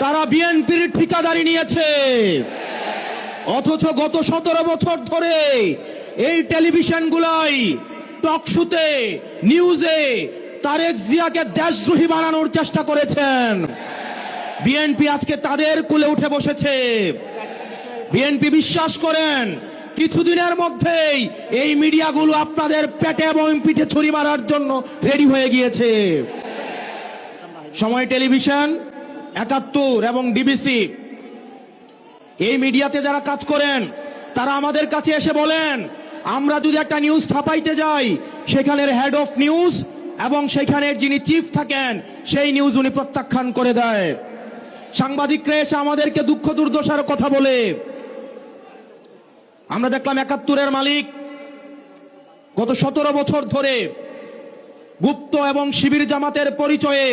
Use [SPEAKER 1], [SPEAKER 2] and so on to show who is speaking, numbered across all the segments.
[SPEAKER 1] তারা বিএনপির ঠিকাদারি নিয়েছে, অথচ গত 17 বছর ধরে এই টেলিভিশনগুলাই টকশোতে নিউজে তারেক জিয়াকে দেশদ্রোহী বানানোর চেষ্টা করেছেন। বিএনপি আজকে তাদের কুলে উঠে বসেছে। বিএনপি বিশ্বাস করেন কিছুদিনের মধ্যেই এই মিডিয়াগুলো আপনাদের পেটে এবং পিঠে ছুরি মারার জন্য রেডি হয়ে গিয়েছে। সময় টেলিভিশন, 71 এবং ডিবিসি, এই মিডিয়াতে যারা কাজ করেন তারা আমাদের কাছে এসে বলেন, আমরা যদি একটা নিউজ ছাপাইতে যাই সেখানের হেড অফ নিউজ এবং সেখানের যিনি চিফ থাকেন সেই নিউজ উনি প্রত্যাখ্যান করে দেয়। সাংবাদিকরা এসে আমাদেরকে দুঃখ দুর্দশার কথা বলে। আমরা দেখলাম 71-এর মালিক গত 17 বছর ধরে গুপ্ত এবং শিবির জামাতের পরিচয়ে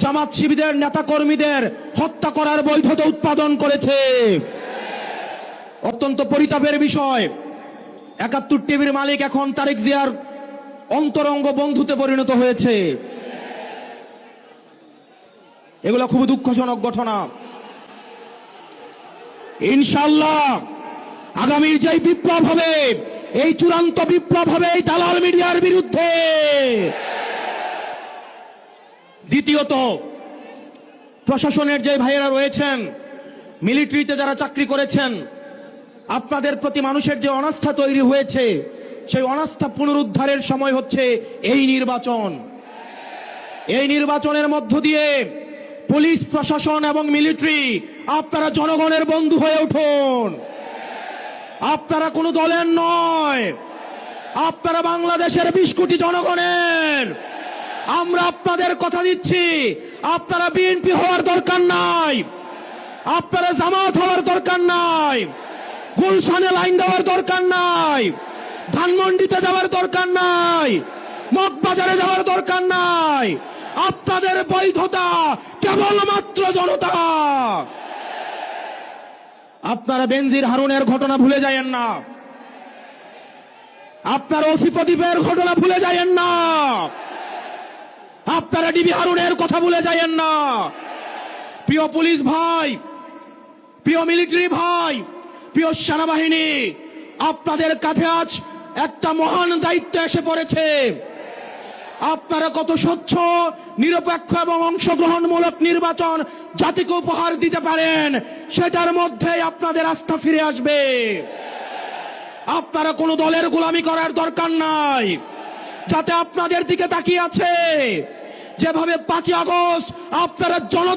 [SPEAKER 1] জামাত শিবিরের নেতা কর্মীদের হত্যা করার বৈধতা উৎপাদন করেছে। অত্যন্ত পরিতাপের বিষয়, 71 টিভির মালিক এখন তারেক জিয়ার অন্তরঙ্গ বন্ধুতে পরিণত হয়েছে। এগুলো খুব দুঃখজনক ঘটনা। ইনশাআল্লাহ আগামীর যে বিপ্লব হবে, এই চূড়ান্ত বিপ্লব হবে এই দালাল মিডিয়ার বিরুদ্ধে। দ্বিতীয়ত, প্রশাসনের যে ভাইয়েরা রয়েছেন, মিলিটারিতে যারা চাকরি করেছেন, আপনাদের প্রতি মানুষের যে অনাস্থা তৈরি হয়েছে, সেই অনাস্থা পুনরুদ্ধারের সময় হচ্ছে এই নির্বাচন। এই নির্বাচনের মধ্য দিয়ে পুলিশ প্রশাসন এবং মিলিটারি আপনারা জনগণের বন্ধু হয়ে উঠুন। আপনারা কোনো দলের নয়, আপনারা বাংলাদেশের 20 কোটি জনগণের। আমরা আপনাদের কথা দিচ্ছি, আপনারা বিএনপি হওয়ার দরকার নাই, আপনারা জামাত হওয়ার দরকার নাই, গুলশানে লাইন দেওয়ার দরকার নাই, ধানমন্ডিতে যাওয়ার দরকার নাই, মগবাজারে যাওয়ার দরকার নাই। আপনাদের বৈধতা কেবলমাত্র জনতা। আপনারা বেনজির হারুনের ঘটনা ভুলে যায়েন না, আপনারা ওসি প্রদীপের ঘটনা ভুলে যায়েন না, আপনারা ডিবি হারুনের কথা ভুলে যায়েন না। প্রিয় পুলিশ ভাই, প্রিয় মিলিটারি ভাই, প্রিয় সেনাবাহিনী, আপনাদের কাঁধে আজ একটা মহান দায়িত্ব এসে পড়েছে। আপনারা কত স্বচ্ছ, নিরপেক্ষ এবং অংশগ্রহণমূলক নির্বাচন জাতিকে উপহার দিতে পারেন, সেটার মধ্যেই আপনাদের আস্থা ফিরে আসবে। আপনারা কোনো দলের গোলামি করার দরকার নাই। যাতে আপনাদের দিকে তাকিয়ে আছে, যেভাবে 5 আগস্ট আপনারা জনতা